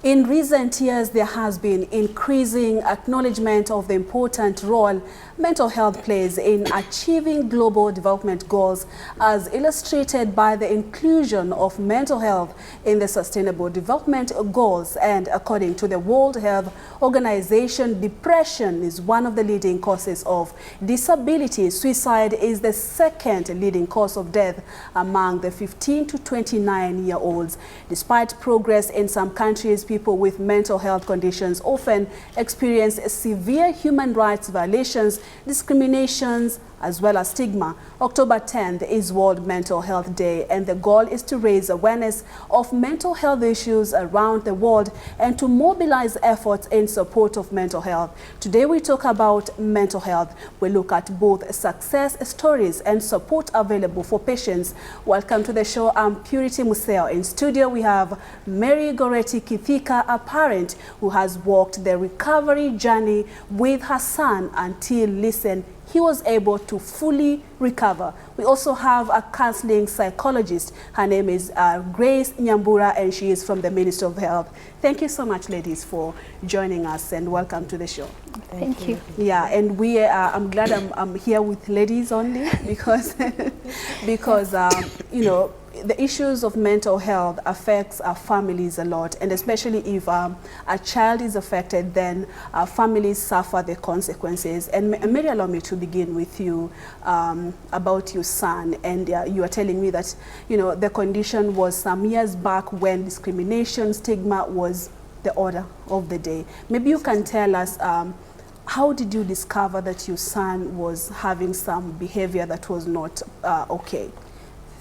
In recent years, there has been increasing acknowledgement of the important role mental health plays in achieving global development goals, as illustrated by the inclusion of mental health in the Sustainable Development Goals. And according to the World Health Organization, depression is one of the leading causes of disability. Suicide is the second leading cause of death among the 15 to 29-year-olds. Despite progress in some countries, people with mental health conditions often experience severe human rights violations, discriminations, as well as stigma. October 10th is World Mental Health Day, and the goal is to raise awareness of mental health issues around the world and to mobilize efforts in support of mental health. Today we talk about mental health. We look at both success stories and support available for patients. Welcome to the show. I'm Purity Museo. In studio we have Marygoretti Kithika, a parent who has walked the recovery journey with her son until he was able to fully recover. We also have a counseling psychologist. Her name is Grace Nyambura, and she is from the Ministry of Health. Thank you so much, ladies, for joining us, and welcome to the show. Thank you. Yeah, and I'm glad I'm here with ladies only because you know, the issues of mental health affects our families a lot, and especially if a child is affected, then families suffer the consequences. And Mary, allow me to begin with you about your son. And you are telling me that, you know, the condition was some years back when discrimination, stigma was the order of the day. Maybe you can tell us, how did you discover that your son was having some behavior that was not okay?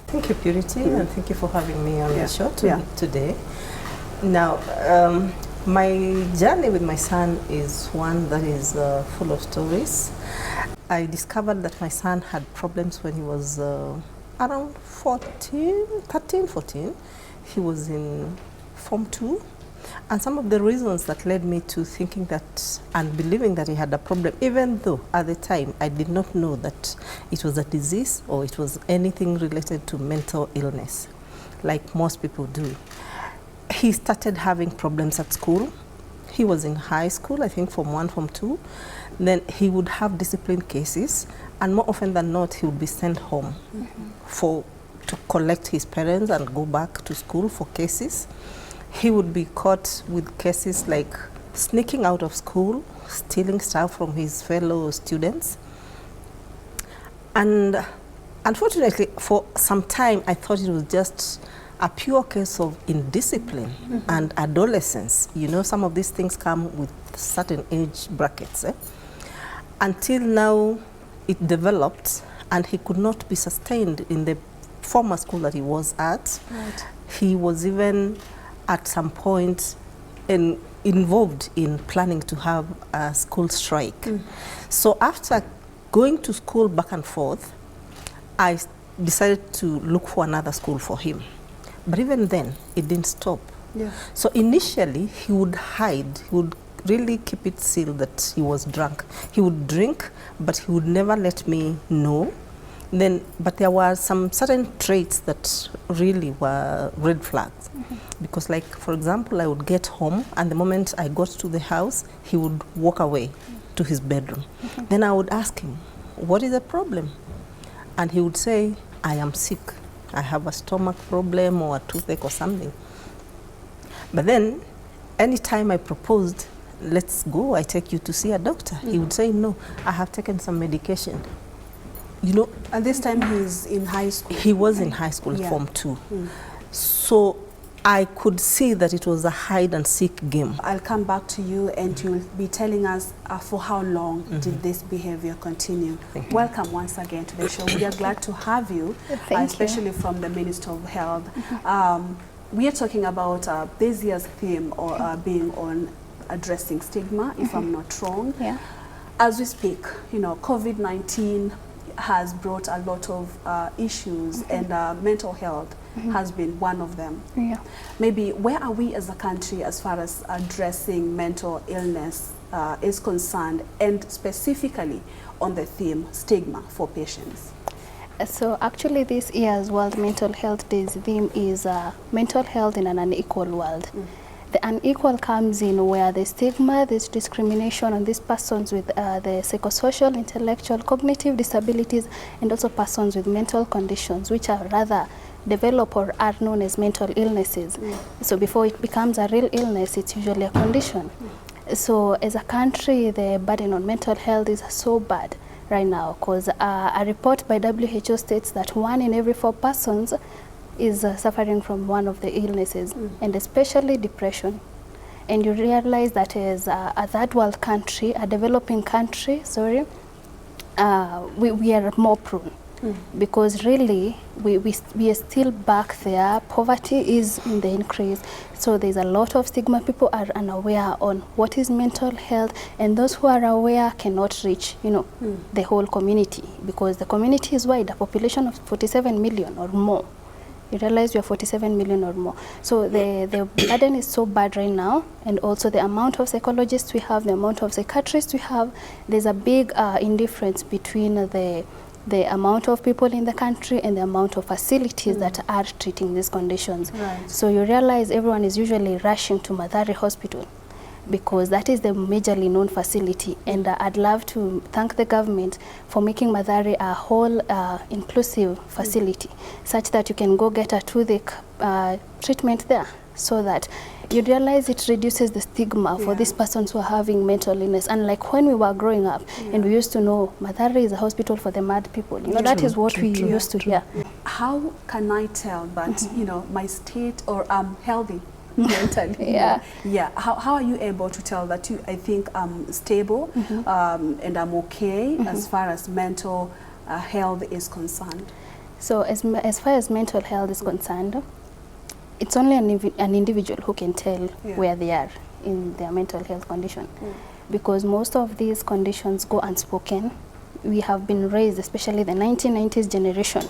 Thank you, Purity, and thank you for having me on the show today. Now, my journey with my son is one that is full of stories. I discovered that my son had problems when he was around 13, 14. He was in Form 2. And some of the reasons that led me to thinking that and believing that he had a problem, even though at the time I did not know that it was a disease or it was anything related to mental illness, like most people do. He started having problems at school. He was in high school, I think Form 1, Form 2. Then he would have discipline cases, and more often than not, he would be sent home to collect his parents and go back to school for cases. He would be caught with cases like sneaking out of school, stealing stuff from his fellow students. And unfortunately, for some time, I thought it was just a pure case of indiscipline and adolescence. You know, some of these things come with certain age brackets. Until now, it developed, and he could not be sustained in the former school that he was at. Right. He was even at some point involved in planning to have a school strike. So after going to school back and forth, I decided to look for another school for him. But even then, it didn't stop. Yeah. So initially, he would hide. He would really keep it sealed that he was drunk. He would drink, but he would never let me know. But there were some certain traits that really were red flags. Because, like, for example, I would get home, and the moment I got to the house, he would walk away to his bedroom. Then I would ask him, what is the problem? And he would say, I am sick. I have a stomach problem or a toothache or something. But then, anytime I proposed, let's go, I take you to see a doctor, he would say, no, I have taken some medication. You know, at this time he's in high school. He was in high school, Form 2. So I could see that it was a hide and seek game. I'll come back to you, and you'll be telling us for how long did this behavior continue. Welcome once again to the show. We are glad to have you, especially from the Ministry of Health. We are talking about this year's theme, or being on addressing stigma, if I'm not wrong. Yeah. As we speak, you know, COVID-19 has brought a lot of issues, and mental health has been one of them. Yeah. Maybe where are we as a country as far as addressing mental illness is concerned, and specifically on the theme stigma for patients? So actually this year's World Mental Health Day's theme is mental health in an unequal world. The unequal comes in where there's stigma, there's discrimination on these persons with the psychosocial, intellectual, cognitive disabilities, and also persons with mental conditions, which are rather develop or are known as mental illnesses. So before it becomes a real illness, it's usually a condition. So as a country, the burden on mental health is so bad right now, because a report by WHO states that 1 in every 4 persons is suffering from one of the illnesses, and especially depression. And you realize that as a third world country, a developing country, sorry, we are more prone. Because really we are still back there. Poverty is in the increase, so there's a lot of stigma. People are unaware on what is mental health, and those who are aware cannot reach, you know, the whole community, because the community is wide, a population of 47 million or more. You realize we are 47 million or more. So the burden is so bad right now, and also the amount of psychologists we have, the amount of psychiatrists we have, there's a big indifference between the amount of people in the country and the amount of facilities that are treating these conditions. Right. So you realize everyone is usually rushing to Mathare Hospital, because that is the majorly known facility. And I'd love to thank the government for making Mathare a whole inclusive facility, such that you can go get a toothache treatment there, so that you realize it reduces the stigma for these persons who are having mental illness. Unlike when we were growing up and we used to know Mathare is a hospital for the mad people. You know, that is what we used to hear. How can I tell that, you know, my state, or I'm healthy mentally? Yeah. How are you able to tell that I think I'm stable and I'm okay as far as mental health is concerned? So as far as mental health is concerned, it's only an individual who can tell where they are in their mental health condition, because most of these conditions go unspoken. We have been raised, especially the 1990s generation,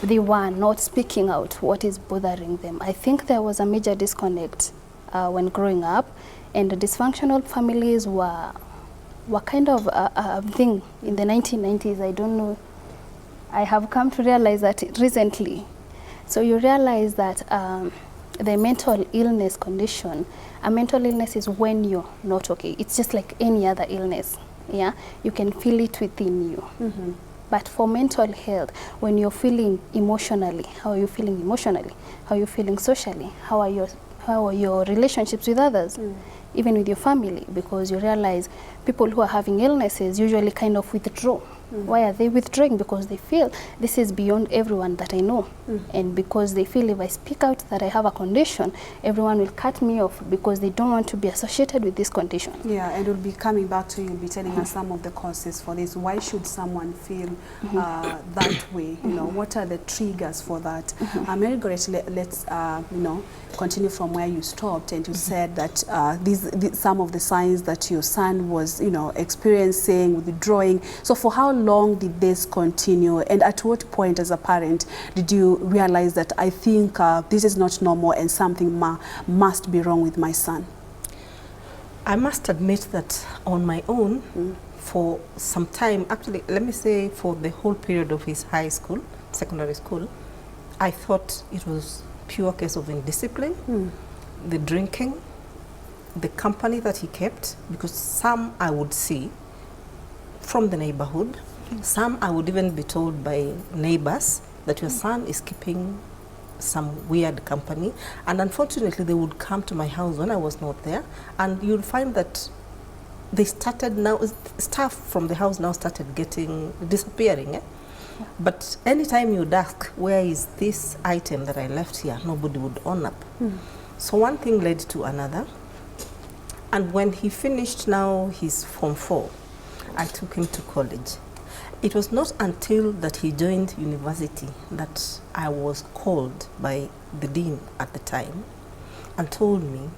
they were not speaking out what is bothering them. I think there was a major disconnect when growing up, and the dysfunctional families were kind of a thing in the 1990s. I don't know. I have come to realize that recently. So you realize that the mental illness condition, a mental illness is when you're not okay. It's just like any other illness. Yeah, you can feel it within you. But for mental health, when you're feeling emotionally, how are you feeling emotionally? How are you feeling socially? How are your relationships with others? Even with your family? Because you realize people who are having illnesses usually kind of withdraw. Why are they withdrawing? Because they feel this is beyond everyone that I know. And because they feel if I speak out that I have a condition, everyone will cut me off, because they don't want to be associated with this condition. Yeah, and we'll be coming back to you, be telling us some of the causes for this. Why should someone feel that way? You know, what are the triggers for that? Marygoretti, let's you know, continue from where you stopped, and you said that some of the signs that your son was, you know, experiencing, withdrawing. So for how long did this continue, and at what point as a parent did you realize that I think this is not normal and something must be wrong with my son? I must admit that on my own, for some time, actually, let me say for the whole period of his high school, secondary school, I thought it was pure case of indiscipline, the drinking, the company that he kept, because some I would see from the neighborhood, some I would even be told by neighbors that your son is keeping some weird company, and unfortunately they would come to my house when I was not there, and you'll find that they started now, stuff from the house now started disappearing. But anytime you'd ask, where is this item that I left here, nobody would own up. So one thing led to another, and when he finished now his Form 4, I took him to college. It was not until that he joined university that I was called by the dean at the time and told me,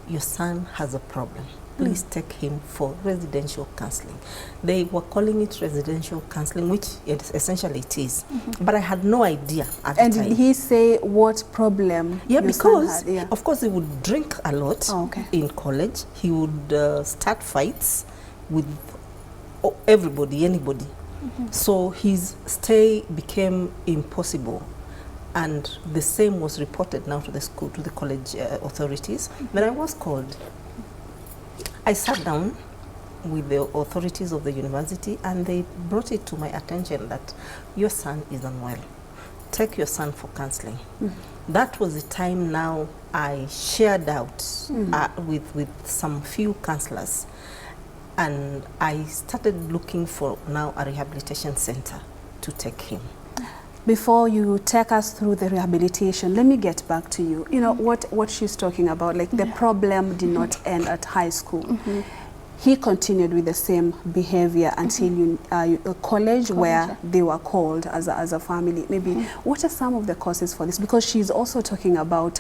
your son has a problem. Please take him for residential counseling. They were calling it residential counseling, which essentially it is. But I had no idea at the time. And did he say what problem your because son had? of course he would drink a lot in college. He would start fights with everybody, anybody. So his stay became impossible. And the same was reported now to the school, to the college authorities. When I was called, I sat down with the authorities of the university, and they brought it to my attention that your son is unwell. Take your son for counseling. That was the time now I shared out with some few counselors, and I started looking for now a rehabilitation center to take him. Before you take us through the rehabilitation, let me get back to you. You know, what she's talking about, like the problem did not end at high school. He continued with the same behavior until college, where they were called as a family. Maybe what are some of the causes for this? Because she's also talking about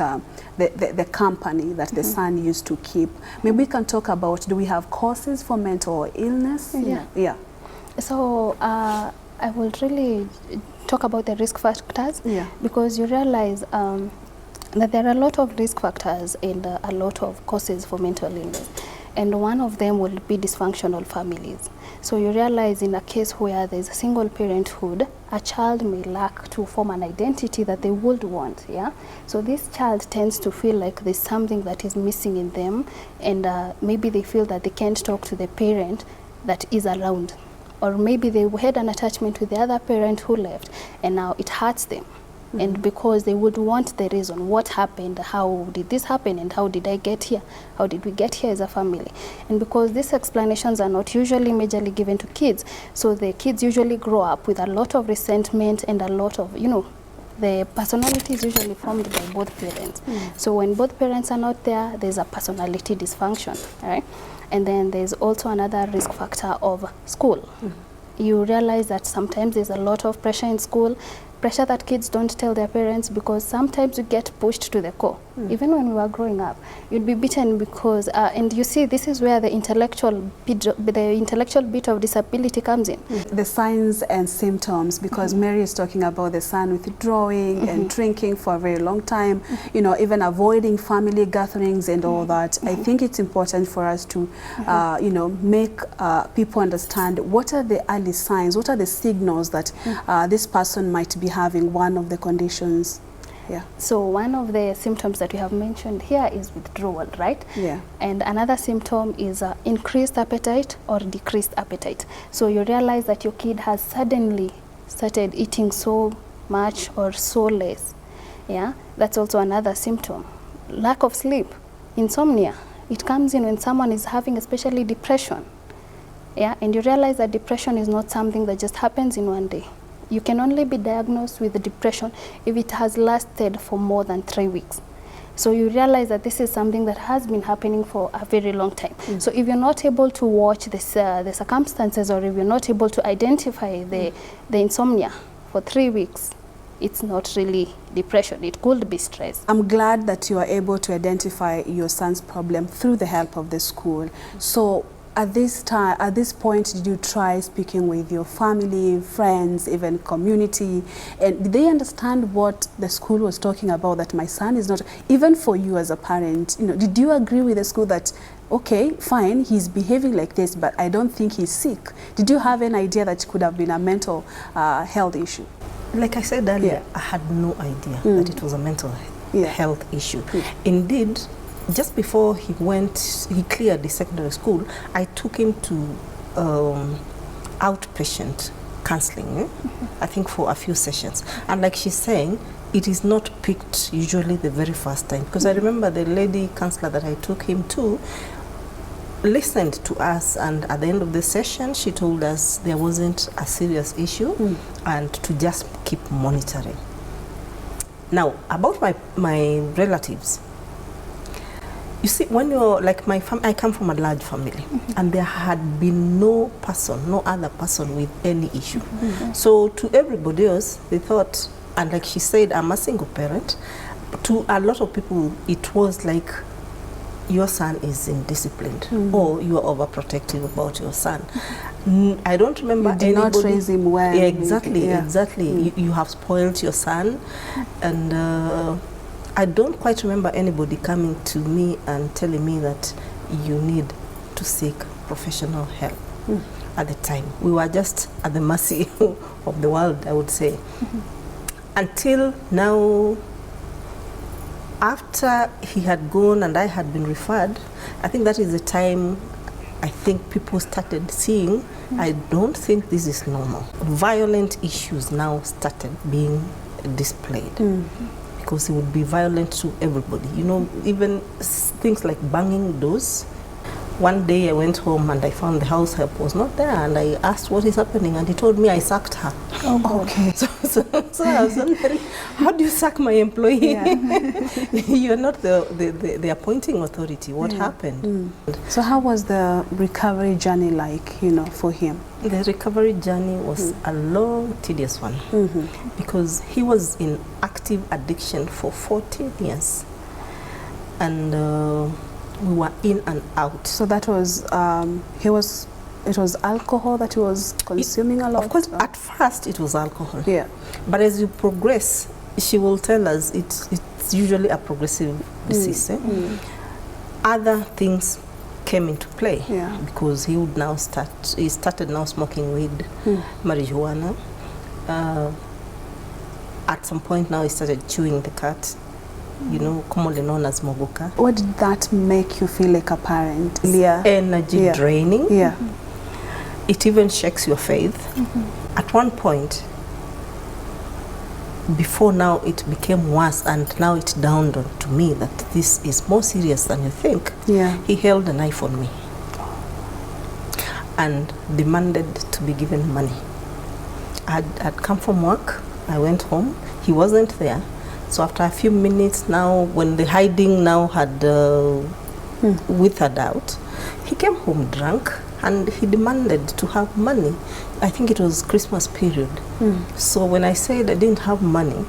the company that the son used to keep. Maybe we can talk about, do we have causes for mental illness? Yeah. So I will really talk about the risk factors, because you realize that there are a lot of risk factors and a lot of causes for mental illness. And one of them will be dysfunctional families. So you realize in a case where there's a single parenthood, a child may lack to form an identity that they would want, So this child tends to feel like there's something that is missing in them, and maybe they feel that they can't talk to the parent that is around. Or maybe they had an attachment with the other parent who left, and now it hurts them. And because they would want the reason, what happened, how did this happen, and how did I get here, how did we get here as a family. And because these explanations are not usually majorly given to kids, so the kids usually grow up with a lot of resentment and a lot of, the personality is usually formed by both parents. So when both parents are not there, there's a personality dysfunction, right? And then there's also another risk factor of school. You realize that sometimes there's a lot of pressure in school, pressure that kids don't tell their parents, because sometimes you get pushed to the core. Even when we were growing up, you'd be beaten because, and you see, this is where the intellectual bit of disability comes in. The signs and symptoms, because Mary is talking about the son withdrawing and drinking for a very long time, even avoiding family gatherings and all that. I think it's important for us to, make people understand what are the early signs, what are the signals that this person might be having one of the conditions. So one of the symptoms that we have mentioned here is withdrawal, right? And another symptom is increased appetite or decreased appetite. So you realize that your kid has suddenly started eating so much or so less. That's also another symptom. Lack of sleep, insomnia. It comes in when someone is having especially depression. And you realize that depression is not something that just happens in one day. You can only be diagnosed with depression if it has lasted for more than 3 weeks. So you realize that this is something that has been happening for a very long time. So if you're not able to watch this, the circumstances, or if you're not able to identify the insomnia for 3 weeks, it's not really depression. It could be stress. I'm glad that you are able to identify your son's problem through the help of the school. So at this point, did you try speaking with your family, friends, even community? And did they understand what the school was talking about, that my son is not, even for you as a parent, did you agree with the school that, okay, fine, he's behaving like this, but I don't think he's sick? Did you have an idea that it could have been a mental health issue? Like I said earlier, I had no idea that it was a mental health issue. Indeed, just before he cleared the secondary school, I took him to outpatient counseling, I think for a few sessions. And like she's saying, it is not picked usually the very first time. Because I remember the lady counselor that I took him to listened to us, and at the end of the session, she told us there wasn't a serious issue and to just keep monitoring. Now, about my relatives, you see, when you're like my family, I come from a large family, and there had been no other person with any issue. So to everybody else, they thought, and like she said, I'm a single parent. To a lot of people, it was like, your son is indisciplined, or you are overprotective about your son. I don't remember you did not raise him well. Yeah, exactly. You have spoiled your son, and I don't quite remember anybody coming to me and telling me that you need to seek professional help. At the time, we were just at the mercy of the world, I would say. until now, after he had gone and I had been referred, I think that is the time I think people started seeing, I don't think this is normal. Violent issues now started being displayed. Because he would be violent to everybody. You know, even things like banging doors. One day I went home and I found the house help was not there, and I asked what is happening, and he told me I sacked her. Oh, okay. So I was wondering, how do you sack my employee? You're not the appointing authority. What happened? So how was the recovery journey like, you know, for him? The recovery journey was a long, tedious one, because he was in active addiction for 14 years, and we were in and out. So that was, it was alcohol that he was consuming a lot? Of course, at first it was alcohol. Yeah. But as you progress, she will tell us it's usually a progressive disease. Other things came into play, because he would now he started now smoking weed, marijuana. At some point now he started chewing the cat, you know, commonly known as moguka. What did that make you feel like a parent? Energy draining. Yeah. It even shakes your faith. At one point, before now it became worse, and now it dawned on to me that this is more serious than you think. Yeah. He held a knife on me and demanded to be given money. I'd come from work, I went home, he wasn't there. So after a few minutes now, when the hiding now had withered out, he came home drunk and he demanded to have money. I think it was Christmas period. So when I said I didn't have money,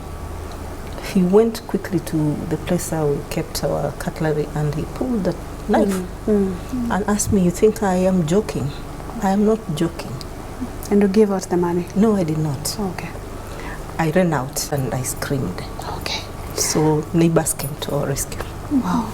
he went quickly to the place where we kept our cutlery and he pulled the knife and asked me, "You think I am joking?" I am not joking. And you gave out the money? No, I did not. Okay. I ran out and I screamed. Okay. So neighbors came to our rescue. Wow.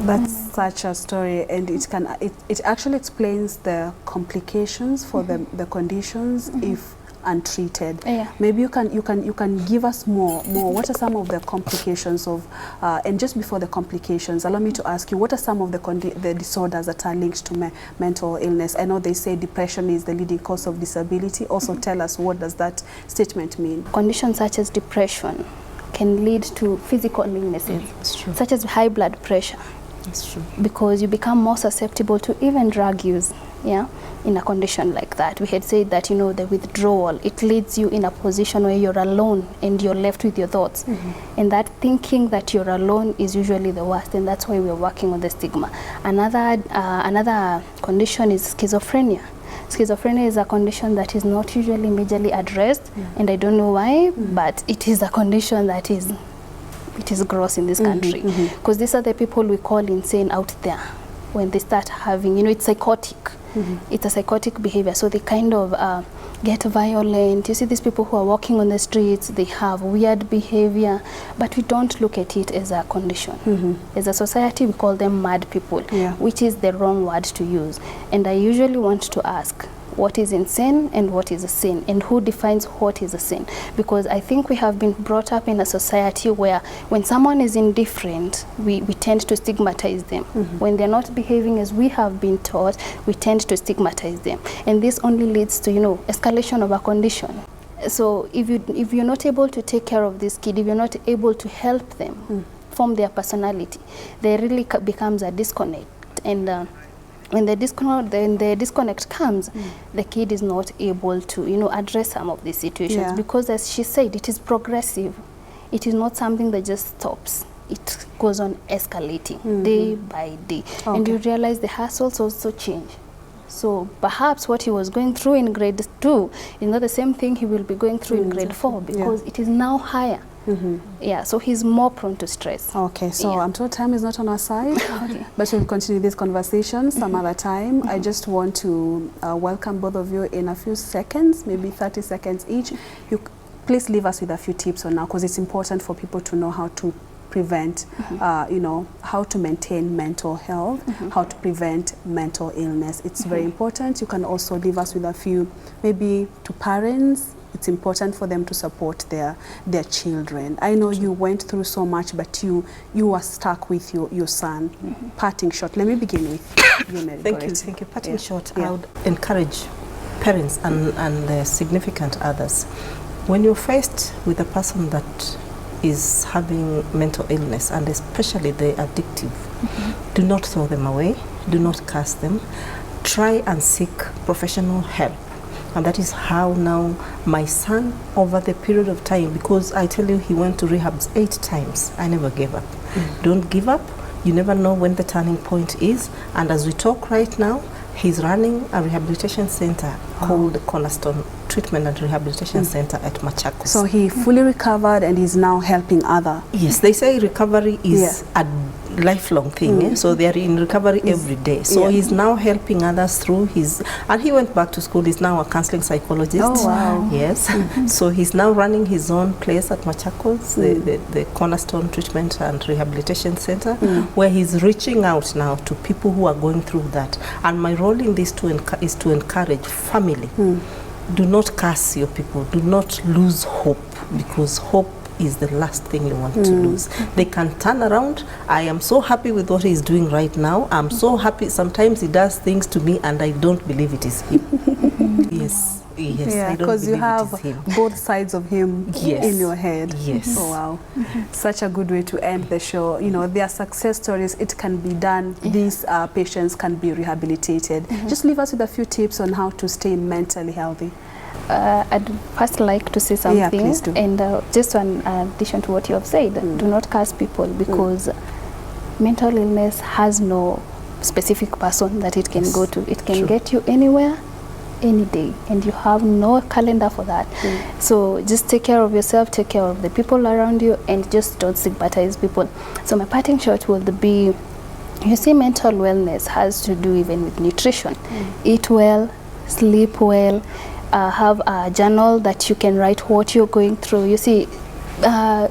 That's such a story, and it actually explains the complications for the conditions if untreated. Maybe you can give us more. What are some of the complications of and just before the complications, allow me to ask you, what are some of the disorders that are linked to mental illness? I know they say depression is the leading cause of disability. Also tell us, what does that statement mean? Conditions such as depression can lead to physical illnesses, such as high blood pressure. That's true. Because you become more susceptible to even drug use, in a condition like that. We had said that, you know, the withdrawal, it leads you in a position where you're alone and you're left with your thoughts. And that thinking that you're alone is usually the worst, and that's why we're working on the stigma. Another condition is schizophrenia. Schizophrenia is a condition that is not usually majorly addressed, and I don't know why, but it is a condition that is gross in this country, because these are the people we call insane out there. When they start having, you know, it's psychotic. It's a psychotic behavior, so they kind of get violent. You see these people who are walking on the streets, they have weird behavior, but we don't look at it as a condition. As a society, we call them mad people, which is the wrong word to use. And I usually want to ask, what is insane and what is a sin, and who defines what is a sin? Because I think we have been brought up in a society where when someone is indifferent, we tend to stigmatize them. When they're not behaving as we have been taught, we tend to stigmatize them, and this only leads to, you know, escalation of a condition. So if you're not able to take care of this kid, if you're not able to help them form their personality, there really becomes a disconnect. And when the disconnect comes, the kid is not able to, you know, address some of these situations, because as she said, it is progressive. It is not something that just stops. It goes on escalating day by day. And you realize the hassles also change. So perhaps what he was going through in grade 2 is not the same thing he will be going through in grade 4, because it is now higher. So he's more prone to stress. Okay, so I'm told time is not on our side, but we'll continue this conversation some other time. I just want to welcome both of you in a few seconds, maybe 30 seconds each. Please leave us with a few tips on now, because it's important for people to know how to prevent, you know, how to maintain mental health, how to prevent mental illness. It's very important. You can also leave us with a few, maybe to parents, it's important for them to support their children. I know you went through so much, but you were stuck with your son. Parting shot. Let me begin with you, Marygoretti. Thank you. Parting shot, I would encourage parents and their significant others. When you're faced with a person that is having mental illness, and especially the addictive, do not throw them away, do not curse them. Try and seek professional help. And that is how now my son, over the period of time, because I tell you he went to rehabs 8 times, I never gave up. Don't give up. You never know when the turning point is. And as we talk right now, he's running a rehabilitation center called Cornerstone Treatment and Rehabilitation Center at Machakos. So he fully recovered and is now helping other. Yes, they say recovery is a lifelong thing. So they are in recovery every day. So he's now helping others through his, and he went back to school. He's now a counseling psychologist. Oh, wow. Yes. So he's now running his own place at Machakos, the Cornerstone Treatment and Rehabilitation Center, where he's reaching out now to people who are going through that. And my role in this is to encourage family. Do not curse your people. Do not lose hope, because hope is the last thing you want to lose. They can turn around. I am so happy with what he's doing right now. I'm so happy. Sometimes he does things to me and I don't believe it is him. Yes. Yeah, because you have both sides of him in your head. Yes. Oh, wow. Such a good way to end the show. You know, there are success stories. It can be done. These patients can be rehabilitated. Just leave us with a few tips on how to stay mentally healthy. I'd first like to say something. Yeah, please do. And just in addition to what you have said, do not curse people, because mental illness has no specific person that it can go to. It can get you anywhere, any day, and you have no calendar for that. So just take care of yourself, take care of the people around you, and just don't stigmatize people. So my parting shot will be, you see, mental wellness has to do even with nutrition. Eat well, sleep well, have a journal that you can write what you're going through. You see,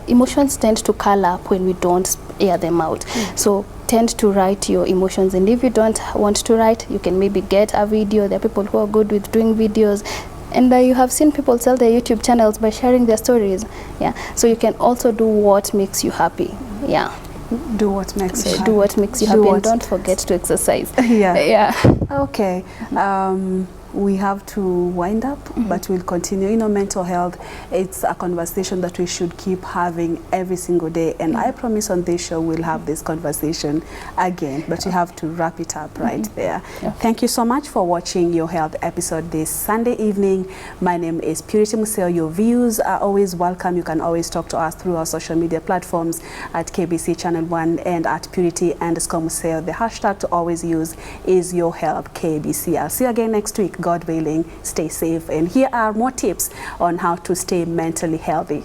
emotions tend to curl up when we don't air them out. So tend to write your emotions, and if you don't want to write, you can maybe get a video. There are people who are good with doing videos, and you have seen people sell their YouTube channels by sharing their stories. So you can also do what makes you happy. Do what makes you happy. Do what makes you happy, and don't forget to exercise. Okay. We have to wind up, but we'll continue. You know, mental health, it's a conversation that we should keep having every single day. And I promise on this show we'll have this conversation again, but we have to wrap it up right there. Thank you so much for watching Your Health episode this Sunday evening. My name is Purity Museo. Your views are always welcome. You can always talk to us through our social media platforms at KBC Channel 1 and at Purity_Museo. The hashtag to always use is Your Health KBC. I'll see you again next week. God willing, stay safe. And here are more tips on how to stay mentally healthy.